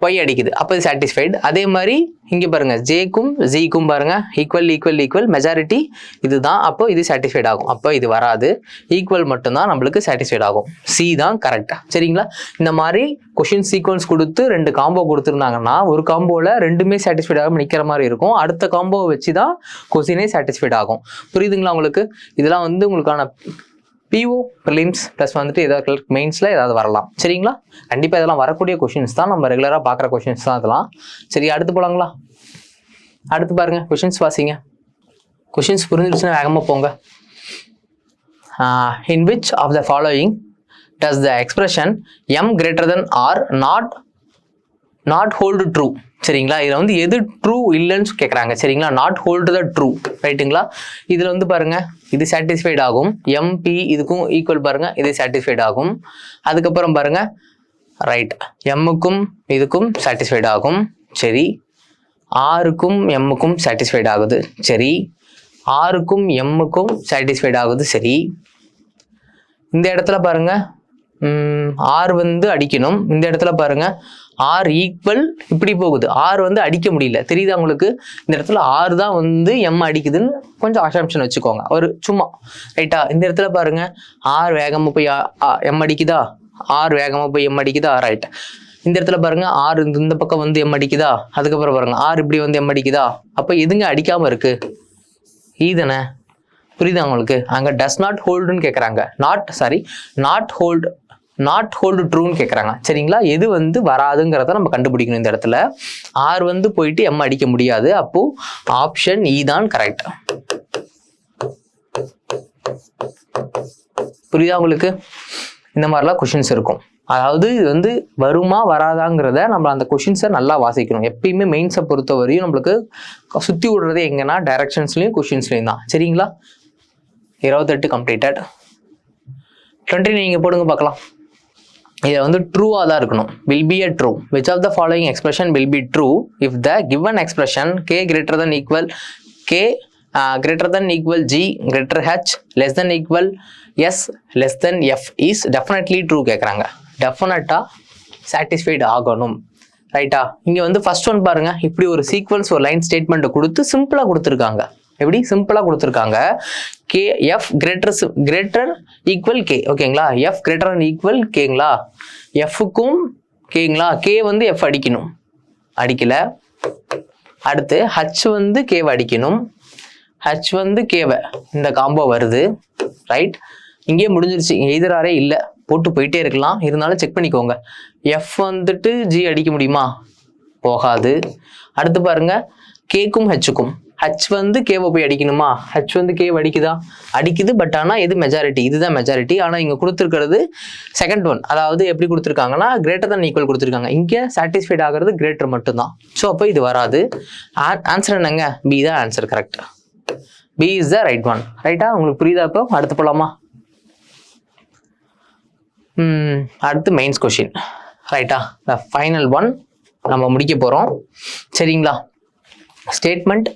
ஒய் அடிக்குது. அப்போ இது சாட்டிஸ்ஃபைடு. அதே மாதிரி இங்கே பாருங்க, ஜேக்கும் ஜிக்கும் பாருங்க ஈக்குவல் மெஜாரிட்டி இதுதான். அப்போ இது சாட்டிஸ்ஃபைட் ஆகும். அப்போ இது வராது. ஈக்குவல் மட்டும்தான் நம்மளுக்கு சாட்டிஸ்ஃபைட் ஆகும். சி தான் கரெக்டா? சரிங்களா? இந்த மாதிரி கொஷின் சீக்வன்ஸ் கொடுத்து 2 காம்போ கொடுத்துருந்தாங்கன்னா ஒரு காம்போவில் ரெண்டுமே சாட்டிஸ்ஃபைட் ஆகாமல் நிற்கிற மாதிரி இருக்கும். அடுத்த காம்போவை வச்சு தான் கொஷினே சாட்டிஸ்ஃபைட் ஆகும். புரியுதுங்களா உங்களுக்கு? இதெல்லாம் வந்து உங்களுக்கான பிஓ ப்ரிலிம்ஸ் ப்ளஸ் வந்துட்டு ஏதாவது மெயின்ஸில் ஏதாவது வரலாம். சரிங்களா? கண்டிப்பாக இதெல்லாம் வரக்கூடிய கொஷின்ஸ் தான், நம்ம ரெகுலராக பார்க்குற கொஷின்ஸ் தான் இதெல்லாம். சரி, அடுத்து போகலாங்களா? அடுத்து பாருங்கள், கொஷின்ஸ் வாசிங்க. கொஷின்ஸ் புரிஞ்சிருச்சுன்னா வேகமாக போங்க. In which of the following does the expression M greater than R not hold true? சரிங்களா? இதில் வந்து எது ட்ரூ இல்லைன்னு கேட்குறாங்க. சரிங்களா? Not hold the true. ரைட்டுங்களா? இதில் வந்து பாருங்க, இது சாட்டிஸ்ஃபைட் ஆகும். எம்பி இதுக்கும் ஈக்குவல் பாருங்க, இது சாட்டிஸ்ஃபைட் ஆகும். அதுக்கப்புறம் பாருங்க, ரைட், எம்முக்கும் இதுக்கும் சாட்டிஸ்ஃபைட் ஆகும். சரி, ஆருக்கும் எம்முக்கும் சாட்டிஸ்ஃபைட் ஆகுது. சரி, ஆருக்கும் எம்முக்கும் சாட்டிஸ்ஃபைட் ஆகுது. சரி, இந்த இடத்துல பாருங்க ஆர் வந்து அடிக்கணும். இந்த இடத்துல பாருங்க ஆர் ஈக்குவல் இப்படி போகுது. ஆர் வந்து அடிக்க முடியல. தெரியுதா உங்களுக்கு? இந்த இடத்துல ஆர் தான் வந்து எம் அடிக்குதுன்னு கொஞ்சம் அசம்ப்ஷன் வச்சுக்கோங்க, ஒரு சும்மா. ரைட்டா? இந்த இடத்துல பாருங்க ஆர் வேகமாக போய் எம் அடிக்குதா? ஆர் வேகமாக போய் எம் அடிக்குதா? ரைட். இந்த இடத்துல பாருங்க ஆர் இந்த பக்கம் வந்து எம் அடிக்குதா? அதுக்கப்புறம் பாருங்க ஆர் இப்படி வந்து எம் அடிக்குதா? அப்போ எதுங்க அடிக்காம இருக்கு? இதுதானே? புரியுதா உங்களுக்கு? அங்கே டஸ் நாட் ஹோல்டுன்னு கேட்குறாங்க. நாட் ஹோல்டு நாட் ஹோல்டு ட்ரூன்னு கேட்குறாங்க. சரிங்களா, எது வந்து வராதுங்கிறத நம்ம கண்டுபிடிக்கணும். இந்த இடத்துல ஆர் வந்து போயிட்டு எம் அடிக்க முடியாது. அப்போ ஆப்ஷன் இ தான் கரெக்ட். புரியுதா உங்களுக்கு? இந்த மாதிரிலாம் கொஷின்ஸ் இருக்கும். அதாவது இது வந்து வருமா வராதாங்கிறத நம்ம அந்த கொஷின்ஸை நல்லா வாசிக்கணும். எப்பயுமே மெயின்ஸை பொறுத்த வரையும் நம்மளுக்கு சுற்றி விடுறது எங்கன்னா டைரக்ஷன்ஸ்லையும் கொஷின்ஸ்லையும் தான். சரிங்களா, 28 கம்ப்ளீட்டட். 20 நீங்கள் போடுங்க பார்க்கலாம். இதில் வந்து ட்ரூவாக தான் இருக்கணும். Will be a true. Which of the following expression will be true if the given expression k greater than equal k greater than equal g greater h less than equal s less than f is definitely true கேட்குறாங்க. டெஃபினட்டாக satisfied ஆகணும். ரைட்டா, இங்கே வந்து first one பாருங்க, இப்படி ஒரு sequence ஒரு லைன் ஸ்டேட்மெண்ட்டை கொடுத்து சிம்பிளாக கொடுத்துருக்காங்க. எப்படி சிம்பிளாக கொடுத்துருக்காங்க? K F greater equal K. ஓகேங்களா, எஃப் கிரேட்டர் அண்ட் ஈக்குவல் கேங்களா, எஃப்க்கும் கேங்களா, கே வந்து எஃப் அடிக்கணும், அடிக்கல. அடுத்து ஹச் வந்து கேவை அடிக்கணும், ஹச் வந்து கேவை, இந்த காம்போ வருது. ரைட், இங்கே முடிஞ்சிருச்சு. எதிராரே இல்லை, போட்டு போயிட்டே இருக்கலாம். இருந்தாலும் செக் பண்ணிக்கோங்க. எஃப் வந்துட்டு ஜி அடிக்க முடியுமா? போகாது. அடுத்து பாருங்க, கேக்கும் ஹெச்சுக்கும், ஹச் வந்து கேவை போய் அடிக்கணுமா? ஹச் வந்து கேவை அடிக்குதா? அடிக்குது. பட் ஆனால் எது மெஜாரிட்டி? இதுதான் மெஜாரிட்டி. ஆனால் இங்கே கொடுத்துருக்கிறது செகண்ட் ஒன். அதாவது எப்படி கொடுத்துருக்காங்கன்னா கிரேட்டர் தான் ஈக்குவல் கொடுத்துருக்காங்க. இங்கே சாட்டிஸ்ஃபைட் ஆகிறது கிரேட்டர் மட்டும்தான். ஸோ அப்போ இது வராது. ஆன்சர் என்னங்க? பி தான் answer. Correct. B is the right one. ரைட்டா, உங்களுக்கு புரியுதா? இப்போ அடுத்து போகலாமா? அடுத்து மெயின்ஸ் கொஷின். ரைட்டா, த ஃபைனல் ஒன் நம்ம முடிக்க போகிறோம். சரிங்களா, ஸ்டேட்மெண்ட்,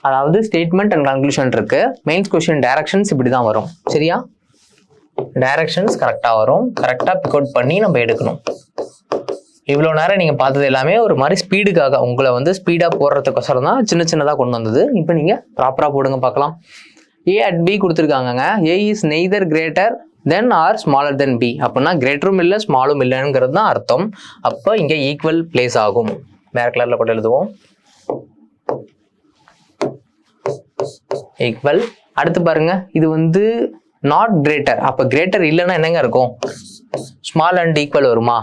அதாவது ஸ்டேட்மெண்ட் அண்ட் கன்க்ளூஷன் இருக்கு. மெயின்ஸ் கொஷின் டைரக்ஷன்ஸ் இப்படி தான் வரும். சரியா, டைரக்ஷன்ஸ் கரெக்டாக வரும். கரெக்டாக பிக் அவுட் பண்ணி நம்ம எடுக்கணும். இவ்வளோ நேரம் நீங்கள் பார்த்தது எல்லாமே ஒரு மாதிரி ஸ்பீடுக்காக, உங்களை வந்து ஸ்பீடாக போடுறதுக்கோசரம் தான் சின்ன சின்னதாக கொண்டு வந்தது. இப்போ நீங்கள் ப்ராப்பராக போடுங்க பார்க்கலாம். ஏ அட் பி கொடுத்துருக்காங்கங்க. A is neither greater than or smaller than B. அப்படின்னா கிரேட்டரும் இல்லை ஸ்மாலும் இல்லைங்கிறது தான் அர்த்தம். அப்போ இங்கே ஈக்குவல் பிளேஸ் ஆகும். வேற கலரில் கூட எழுதுவோம், ஈக்குவல். அடுத்து பாருங்க, இது வந்து நாட் கிரேட்டர். அப்போ கிரேட்டர் இல்லைன்னா என்னங்க இருக்கும்? ஸ்மால் அண்ட் ஈக்குவல் வருமா?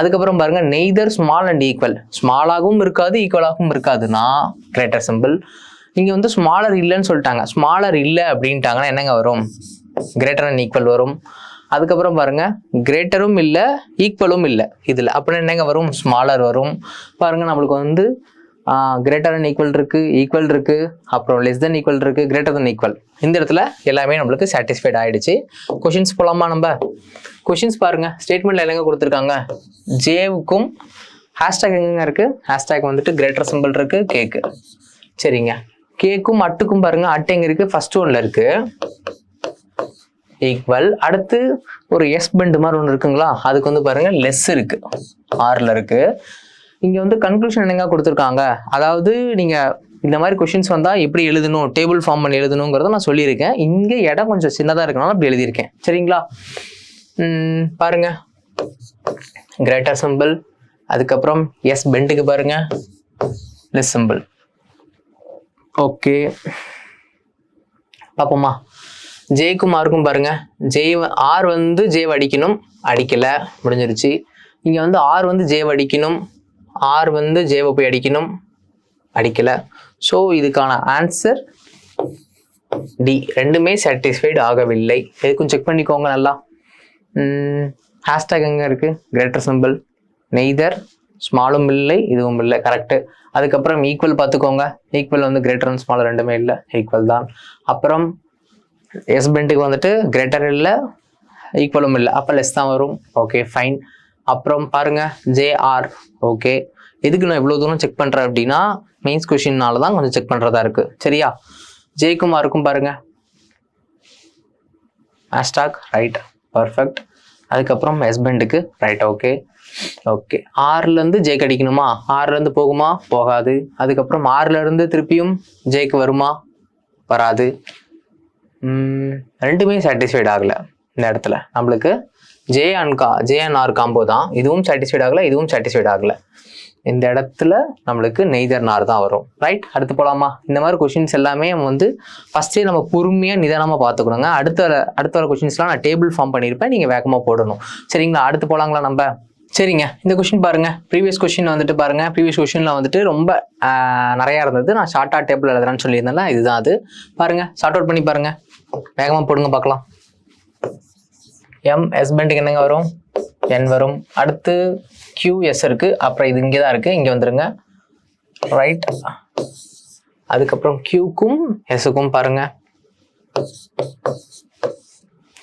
அதுக்கப்புறம் பாருங்க, நெய்தர் ஸ்மால் அண்ட் ஈக்குவல், ஸ்மாலாகவும் இருக்காது ஈக்குவலாகவும் இருக்காதுன்னா கிரேட்டர் சிம்பிள். இங்கே வந்து ஸ்மாலர் இல்லைன்னு சொல்லிட்டாங்க. ஸ்மாலர் இல்லை அப்படின்ட்டாங்கன்னா என்னங்க வரும்? கிரேட்டர் அண்ட் ஈக்குவல் வரும். அதுக்கப்புறம் பாருங்க, கிரேட்டரும் இல்லை ஈக்குவலும் இல்லை இதில். அப்படின்னா என்னங்க வரும்? ஸ்மாலர் வரும். பாருங்க, நம்மளுக்கு வந்து கிரேட்டர் அண்ட் ஈக்குவல் இருக்கு, ஈக்குவல் இருக்கு, அப்புறம் லெஸ் தென் ஈக்குவல் இருக்கு, கிரேட்டர் தென் ஈக்குவல். இந்த இடத்துல எல்லாமே நம்மளுக்கு சாட்டிஸ்ஃபைட் ஆயிடுச்சு. கொஷின்ஸ் போலாமா? நம்ம கொஷின்ஸ் பாருங்க, ஸ்டேட்மெண்ட்ல என்னங்க கொடுத்துருக்காங்க? ஜேவுக்கும் ஹேஷ்டேக் எங்கங்க இருக்கு? ஹேஷ்டேக் வந்துட்டு கிரேட்டர் சிம்பிள் இருக்கு, கேக்கு. சரிங்க, கேக்கும் அட்டுக்கும் பாருங்க, அட்டு எங்க இருக்கு? ஃபர்ஸ்ட் ஒன்ல இருக்கு, ஈக்குவல். அடுத்து ஒரு எஸ் பெண்ட் மாதிரி ஒன்று இருக்குங்களா, அதுக்கு வந்து பாருங்க லெஸ் இருக்கு, ஆர்ல இருக்கு. இங்க வந்து கன்க்ளூஷன் என்னங்க கொடுத்துருக்காங்க? அதாவது நீங்க இந்த மாதிரி கொஷின்ஸ் வந்தா எப்படி எழுதணும், டேபிள் ஃபார்ம் பண்ணி எழுதணுங்கிறத நான் சொல்லியிருக்கேன். இங்க இடம் கொஞ்சம் சின்னதா இருக்கனால அப்படி எழுதியிருக்கேன். சரிங்களா, பாருங்க, கிரேட்டர் சிம்பிள், அதுக்கப்புறம் எஸ் பெண்டுக்கு பாருங்க லெஸ் சிம்பிள். ஓகே, பார்ப்போமா? ஜேக்கும் ஆருக்கும் பாருங்க, ஜே ஆர் வந்து ஜேவை அடிக்கணும், அடிக்கல, முடிஞ்சிருச்சு. இங்க வந்து ஆர் வந்து ஜேவை அடிக்கணும், ஆர் வந்து ஜேவை போய் அடிக்கணும், அடிக்கல. ஸோ இதுக்கான ஆன்சர் டி. ரெண்டுமே சாட்டிஸ்ஃபைடு ஆகவில்லை. எதுக்கும் செக் பண்ணிக்கோங்க நல்லா. ஹேஷ்டேக் எங்க இருக்கு? கிரேட்டர் சிம்பிள், நெய்தர் ஸ்மாலும் இல்லை இதுவும் இல்லை, கரெக்டு. அதுக்கப்புறம் ஈக்குவல் பார்த்துக்கோங்க, ஈக்குவல் வந்து கிரேட்டர் அண்ட் ஸ்மாலர் ரெண்டுமே இல்லை, ஈக்குவல் தான். அப்புறம் எஸ் பெண்டுக்கு வந்துட்டு கிரேட்டர் இல்லை ஈக்குவலும் இல்லை, அப்போ லெஸ் தான் வரும். Okay, fine. அப்புறம் பாருங்க, ஜேஆர். ஓகே, எதுக்கு நான் இவ்வளோ தூரம் செக் பண்ணுறேன் அப்படின்னா மெயின்ஸ் கொஷின்னால தான் கொஞ்சம் செக் பண்ணுறதா இருக்குது. சரியா, ஜேக்கும் ஆருக்கும் பாருங்க ஹேஷ்டாக், ரைட், பர்ஃபெக்ட். அதுக்கப்புறம் எஸ் பெண்டுக்கு ரைட். ஓகே ஓகே, ஆர்லேருந்து ஜேக்கு அடிக்கணுமா? ஆர்லேருந்து போகுமா? போகாது. அதுக்கப்புறம் ஆர்லேருந்து திருப்பியும் ஜேக்கு வருமா? வராது. ரெண்டுமே சாட்டிஸ்ஃபைட் ஆகலை. இந்த இடத்துல நம்மளுக்கு ஜே அண்ட் ஆர் காம்போ தான். இதுவும் சாட்டிஸ்ஃபைட் ஆகலை, இதுவும் சாட்டிஸ்ஃபைட் ஆகலை. இந்த இடத்துல நம்மளுக்கு நெய்தர் நார் தான் வரும். ரைட், அடுத்து போகலாமா? இந்த மாதிரி கொஷின்ஸ் எல்லாமே நம்ம வந்து ஃபஸ்ட்டே நம்ம பொறுமையாக நிதானமாக பார்த்துக்கணுங்க. அடுத்த வர கொஷின்ஸ்லாம் நான் டேபிள் ஃபார்ம் பண்ணியிருப்பேன், நீங்கள் வேகமாக போடணும். சரிங்களா, அடுத்து போகலாங்களா நம்ம? சரிங்க, இந்த கொஷின் பாருங்க. ப்ரீவியஸ் கொஷின் வந்துட்டு பாருங்க. ப்ரீவியஸ் கொஷினில் வந்துட்டு ரொம்ப நிறையா இருந்தது. நான் ஷார்ட்டாக டேபிள் எழுதுறேன்னு சொல்லியிருந்தேன்ல, இதுதான் அது. பாருங்க, ஷார்ட் அவுட் பண்ணி பாருங்க, வேகமாக போடுங்க பார்க்கலாம். எம் ஹஸ்பண்டுக்கு என்னங்க வரும்? என் வரும். அடுத்து QS இருக்கு, அப்புறம் இது இங்கே தான் இருக்கு, இங்கே வந்துருங்க. ரைட், அதுக்கப்புறம் Qக்கும் Sக்கும் பாருங்க.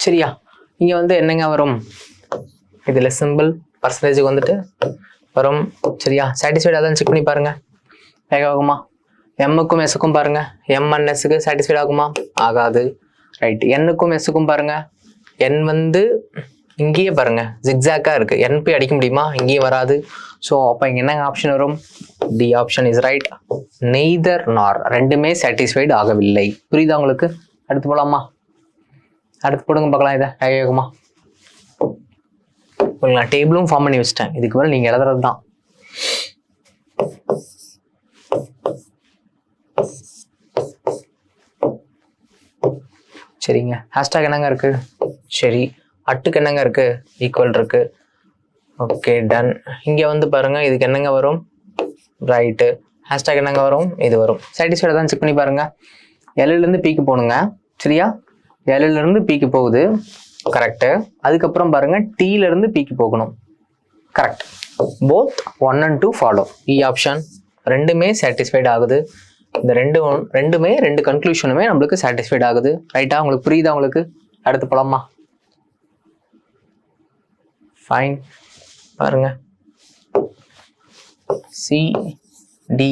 சரியா, இங்கே வந்து என்னங்க வரும்? இதில் சிம்பிள் பர்சன்டேஜுக்கு வந்துட்டு வரும். சரியா, சாட்டிஸ்ஃபைடாக தான் செக் பண்ணி பாருங்க, வேக ஆகுமா? எம்முக்கும் எஸ்ஸுக்கும் பாருங்க. எம் அண்ட் எஸ்ஸுக்கு சாட்டிஸ்ஃபைட் ஆகுமா? ஆகாது. ரைட், என்னுக்கும் எஸ்ஸுக்கும் பாருங்க. என் வந்து இங்கேயே பாருங்க ஜிக்ஸாக்காக இருக்கு, என் போய் அடிக்க முடியுமா? இங்கேயும் வராது. ஸோ அப்போ இங்கே என்ன ஆப்ஷன் வரும்? D option is right. Neither nor, ரெண்டுமே சாட்டிஸ்ஃபைடு ஆகவில்லை. புரியுதா உங்களுக்கு? அடுத்து போகலாமா? அடுத்து போடுங்க பார்க்கலாம். இதை வேகமா உங்களுக்கு நான் டேபிளும் ஃபார்ம் பண்ணி வச்சிட்டேன். இதுக்கு மேலே நீங்கள் எழுதுறது தான். சரிங்க, ஹேஷ்டாக் என்னங்க இருக்கு? சரி, அட்டுக்கு என்னங்க இருக்கு? ஈக்குவல் இருக்கு. Okay, done. இங்கே வந்து பாருங்க, இதுக்கு என்னங்க வரும்? ரைட்டு. ஹேஷ்டாக் என்னங்க வரும்? இது வரும். சாட்டிஸ்ஃபைடாக தான் செக் பண்ணி பாருங்க. எல்லிருந்து பீக்கு போகணுங்க. சரியா, எல்லிருந்து பீக்கு போகுது, கரெக்டு. அதுக்கப்புறம் பாருங்க டீலேருந்து பீக்கு போகணும், correct. Both 1 and 2 follow. E option ரெண்டுமே சாட்டிஸ்ஃபைட் ஆகுது. இந்த ரெண்டுமே ரெண்டு கன்க்ளூஷனுமே நம்மளுக்கு சாட்டிஸ்ஃபைட் ஆகுது. ரைட்டா, உங்களுக்கு புரியுதா உங்களுக்கு? அடுத்து போலாமா? ஃபைன், பாருங்க. CDPK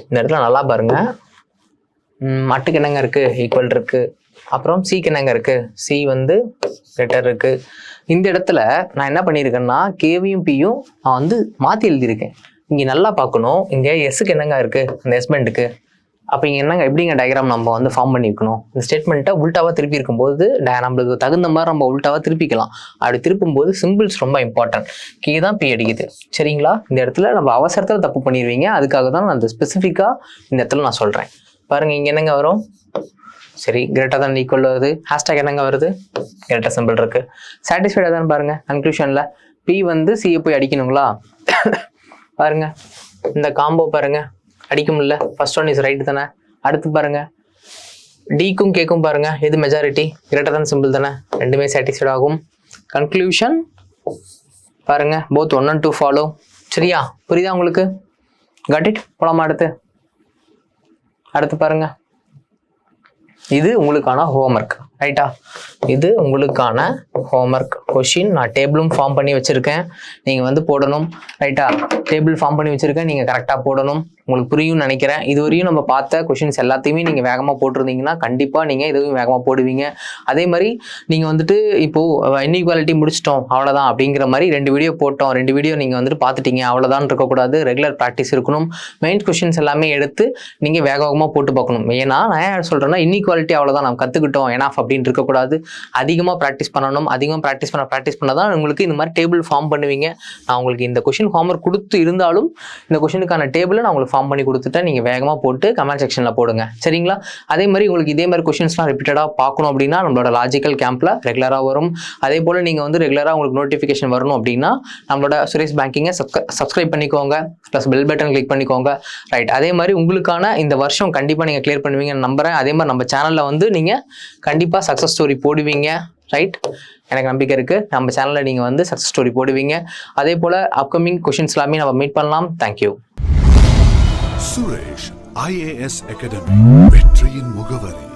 இந்த இடத்துல நல்லா பாருங்க. மட்டுக்கு என்னங்க இருக்கு? ஈக்குவல் இருக்கு. அப்புறம் சிக்கு என்னங்க இருக்கு? சி வந்து லெட்டர் இருக்கு. இந்த இடத்துல நான் என்ன பண்ணியிருக்கேன்னா கேவியும் பியும் நான் வந்து மாற்றி எழுதியிருக்கேன். இங்கே நல்லா பார்க்கணும். இங்கே எஸ்ஸுக்கு என்னங்க இருக்கு? அந்த ஹஸ்பண்டுக்கு. அப்போ இங்கே என்னங்க எப்படிங்க டயக்ராம் நம்ம வந்து ஃபார்ம் பண்ணிக்கணும்? இந்த ஸ்டேட்மெண்ட்டை உல்ட்டாவாக திருப்பி இருக்கும்போது நம்மளுக்கு தகுந்த மாதிரி நம்ம உல்ட்டாவாக திருப்பிக்கலாம். அப்படி திருப்பும்போது சிம்பிள்ஸ் ரொம்ப இம்பார்ட்டன்ட். கே தான் பி அடிக்குது. சரிங்களா, இந்த இடத்துல நம்ம அவசரத்தில் தப்பு பண்ணிடுவீங்க. அதுக்காக தான் நான் அந்த ஸ்பெசிஃபிக்காக இந்த இடத்துல நான் சொல்கிறேன். பாருங்க, இங்கே என்னங்க வரும்? சரி, கிரேட்டர் தான் ஈக்குவல் வருது. ஹேஷ்டாக் என்னங்க வருது? கிரேட்டர் சிம்பிள் இருக்கு. சாட்டிஸ்ஃபைடாக தான் பாருங்க. கன்க்ளூஷனில் பி வந்து சியை போய் அடிக்கணுங்களா? பாருங்க, இந்த காம்போ பாருங்க, அடிக்க முடியல. ஃபர்ஸ்ட் ஒன் இஸ் ரைட் தானே. அடுத்து பாருங்க, டிக்கும் கேக்கும் பாருங்க, எது மெஜாரிட்டி? கிரேட்டர் தான் சிம்பிள் தானே. ரெண்டுமே சாட்டிஸ்ஃபைட் ஆகும். கன்க்ளூஷன் பாருங்க, போத் 1 and 2 ஃபாலோ. சரியா, புரியுதா உங்களுக்கு? Got it. போலாமா? அடுத்து பாருங்க, இது உங்களுக்கான ஹோம்ஒர்க். ரைட்டா, இது உங்களுக்கான ஹோம்ஒர்க் கொஷின். நான் டேபிளும் ஃபார்ம் பண்ணி வச்சிருக்கேன், நீங்கள் வந்து போடணும். ரைட்டா, டேபிள் ஃபார்ம் பண்ணி வச்சிருக்கேன், நீங்கள் கரெக்டாக போடணும். உங்களுக்கு புரியும்னு நினைக்கிறேன். இதுவரையும் நம்ம பார்த்த கொஷின்ஸ் எல்லாத்தையுமே நீங்கள் வேகமாக போட்டிருந்தீங்கன்னா கண்டிப்பாக நீங்கள் இதுவும் வேகமாக போடுவீங்க. அதே மாதிரி நீங்கள் வந்துட்டு இப்போது இன்இக்வாலிட்டி முடிச்சிட்டோம் அவ்வளோதான் அப்படிங்கிற மாதிரி 2 வீடியோ போட்டோம், 2 வீடியோ நீங்கள் வந்துட்டு பார்த்துட்டீங்க அவ்வளோதான் இருக்கக்கூடாது. ரெகுலர் ப்ராக்டிஸ் இருக்கணும். மெயின் கொஷின்ஸ் எல்லாமே எடுத்து நீங்கள் வேகமாக போட்டு பார்க்கணும். ஏன்னா நான் ஏன் சொல்கிறேன்னா இன்இக்வாலிட்டி அவ்வளோதான் நம்ம கற்றுக்கிட்டோம் எனாஃப் அப்படின்னு இருக்கக்கூடாது. அதிகமாக ப்ராக்டிஸ் பண்ணணும். அதிகமாக ப்ராக்டிஸ் பண்ண தான் உங்களுக்கு இந்த மாதிரி டேபிள் ஃபார்ம் பண்ணுவீங்க. நான் உங்களுக்கு இந்த கொஷின் ஹோம்ஒர்க் கொடுத்து இருந்தாலும் இந்த கொஷினுக்கான டேபிளை நான் உங்களுக்கு ஃபார்ம் பண்ணி கொடுத்துட்டேன். நீங்கள் வேகமாக போட்டு கமெண்ட் செக்ஷனில் போடுங்க. சரிங்களா, அதே மாதிரி உங்களுக்கு இதே மாதிரி கொஷின்ஸ்லாம் ரிப்பீட்டடாக பார்க்கணும் அப்படின்னா நம்மளோட லாஜிக்கல் கேம்பில் ரெகுலராக வரும். அதே போல் நீங்கள் வந்து ரெகுலராக உங்களுக்கு நோட்டிஃபிகேஷன் வரணும் அப்படின்னா நம்மளோட சுரேஷ் பேங்கிங்கை சப்ஸ்கிரைப் பண்ணிக்கோங்க, ப்ளஸ் பெல் பட்டன் கிளிக் பண்ணிக்கோங்க. ரைட், அதே மாதிரி உங்களுக்கான இந்த வருஷம் கண்டிப்பாக நீங்கள் கிளியர் பண்ணுவீங்கன்னு நம்புகிறேன். அதே மாதிரி நம்ம சேனலில் வந்து நீங்கள் கண்டிப்பாக சக்ஸஸ் ஸ்டோரி போடுவீங்க. ரைட், எனக்கு நம்பிக்கை இருக்குது. நம்ம சேனலில் நீங்கள் வந்து சக்ஸஸ் ஸ்டோரி போடுவீங்க. அதே போல் அப்கமிங் கொஷின்ஸ் எல்லாமே நம்ம மீட் பண்ணலாம். தேங்க்யூ. சுரேஷ் IAS அகாடமி, வெற்றியின் முகவரி.